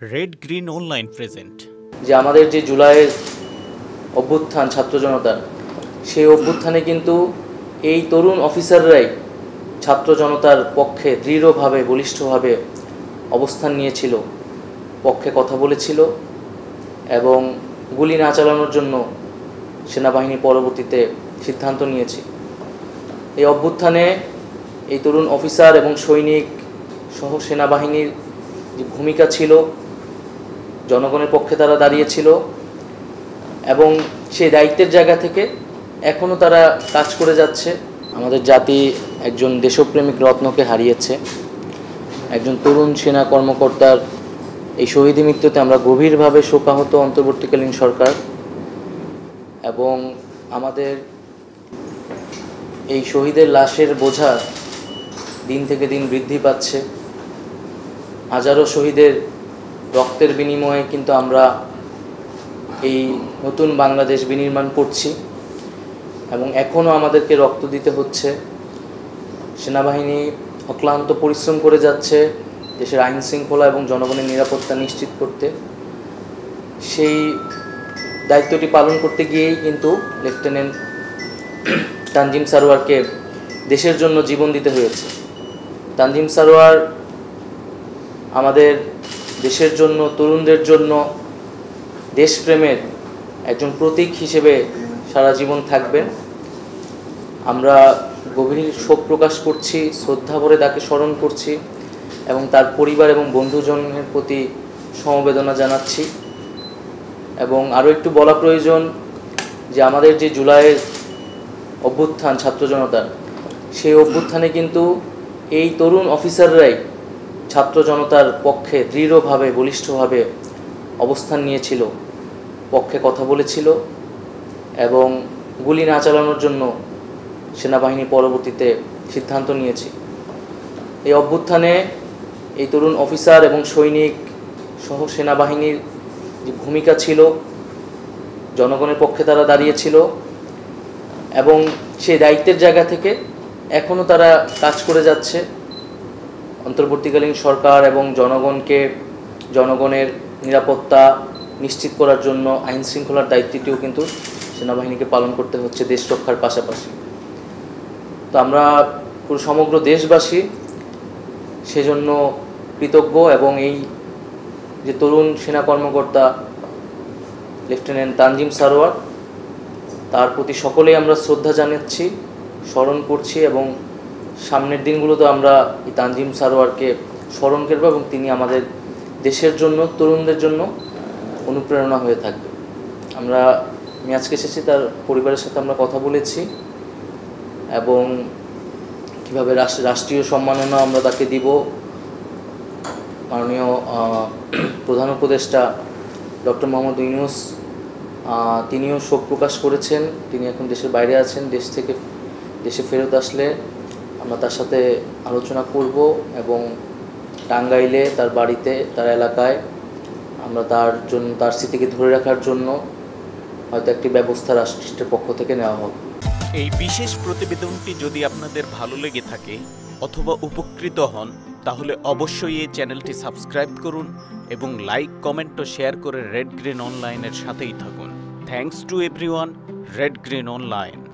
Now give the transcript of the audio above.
Red green online present যে আমাদের যে জুলাইয়ের অভ্যুত্থান ছাত্র জনতার, সেই অভ্যুত্থানে কিন্তু এই তরুণ অফিসাররাই ছাত্র জনতার পক্ষে দৃঢ়ভাবে বলিষ্ঠভাবে অবস্থান নিয়েছিল, পক্ষে কথা বলেছিল এবং গুলি না চালানোর জন্য সেনাবাহিনী পরবর্তীতে সিদ্ধান্ত নিয়েছে। এই অভ্যুত্থানে এই তরুণ অফিসার এবং সৈনিক সহ সেনাবাহিনীর যে ভূমিকা ছিল, জনগণের পক্ষে তারা দাঁড়িয়েছিল এবং সেই দায়িত্বের জায়গা থেকে এখনও তারা কাজ করে যাচ্ছে। আমাদের জাতি একজন দেশপ্রেমিক রত্নকে হারিয়েছে। একজন তরুণ সেনা কর্মকর্তার এই শহীদ মৃত্যুতে আমরা গভীরভাবে শোকাহত অন্তর্বর্তীকালীন সরকার, এবং আমাদের এই শহীদের লাশের বোঝা দিন থেকে দিন বৃদ্ধি পাচ্ছে। হাজারো শহীদের রক্তের বিনিময়ে কিন্তু আমরা এই নতুন বাংলাদেশ বিনির্মাণ করছি এবং এখনও আমাদেরকে রক্ত দিতে হচ্ছে। সেনাবাহিনী অক্লান্ত পরিশ্রম করে যাচ্ছে দেশের আইন শৃঙ্খলা এবং জনগণের নিরাপত্তা নিশ্চিত করতে। সেই দায়িত্বটি পালন করতে গিয়েই কিন্তু লেফটেন্যান্ট তানজিম সারোয়ারকে দেশের জন্য জীবন দিতে হয়েছে। তানজিম সারোয়ার আমাদের দেশের জন্য, তরুণদের জন্য দেশপ্রেমের একজন প্রতীক হিসেবে সারা জীবন থাকবেন। আমরা গভীর শোক প্রকাশ করছি, শ্রদ্ধা ভরে তাকে স্মরণ করছি এবং তার পরিবার এবং বন্ধুজনের প্রতি সমবেদনা জানাচ্ছি। এবং আরও একটু বলা প্রয়োজন যে আমাদের যে জুলাইয়ের অভ্যুত্থান ছাত্র জনতার, সেই অভ্যুত্থানে কিন্তু এই তরুণ অফিসাররাই ছাত্র জনতার পক্ষে দৃঢ়ভাবে বলিষ্ঠভাবে অবস্থান নিয়েছিল, পক্ষে কথা বলেছিল এবং গুলি না চালানোর জন্য সেনাবাহিনী পরবর্তীতে সিদ্ধান্ত নিয়েছে। এই অভ্যুত্থানে এই তরুণ অফিসার এবং সৈনিক সহ সেনাবাহিনীর যে ভূমিকা ছিল, জনগণের পক্ষে তারা দাঁড়িয়েছিল এবং সেই দায়িত্বের জায়গা থেকে এখনও তারা কাজ করে যাচ্ছে। অন্তর্বর্তীকালীন সরকার এবং জনগণের নিরাপত্তা নিশ্চিত করার জন্য আইন শৃঙ্খলার দায়িত্বটিও কিন্তু সেনাবাহিনীকে পালন করতে হচ্ছে দেশ রক্ষার পাশাপাশি। তো আমরা পুরো সমগ্র দেশবাসী সেজন্য কৃতজ্ঞ এবং এই যে তরুণ সেনা কর্মকর্তা লেফটেন্যান্ট তানজিম সারোয়ার, তার প্রতি সকলেই আমরা শ্রদ্ধা জানাচ্ছি, স্মরণ করছি এবং সামনের দিনগুলোতে আমরা এই তানজিম সারোয়ারকে স্মরণ করব এবং তিনি আমাদের দেশের জন্য, তরুণদের জন্য অনুপ্রেরণা হয়ে থাকবে। আমি আজকে এসেছি, তার পরিবারের সাথে আমরা কথা বলেছি এবং কীভাবে রাষ্ট্রীয় সম্মাননা আমরা তাকে দিব। মাননীয় প্রধান উপদেষ্টা ডক্টর মোহাম্মদ ইউনূস তিনিও শোক প্রকাশ করেছেন। তিনি এখন দেশের বাইরে আছেন। দেশে ফেরত আসলে আমরা তার সাথে আলোচনা করব এবং টাঙ্গাইলে তার বাড়িতে, তার এলাকায় আমরা তার স্মৃতিকে ধরে রাখার জন্য হয়তো একটি ব্যবস্থা রাষ্ট্রের পক্ষ থেকে নেওয়া হবে। এই বিশেষ প্রতিবেদনটি যদি আপনাদের ভালো লেগে থাকে অথবা উপকৃত হন, তাহলে অবশ্যই এই চ্যানেলটি সাবস্ক্রাইব করুন এবং লাইক, কমেন্ট ও শেয়ার করে রেড গ্রিন অনলাইনের সাথেই থাকুন। Thanks to everyone. Red green online.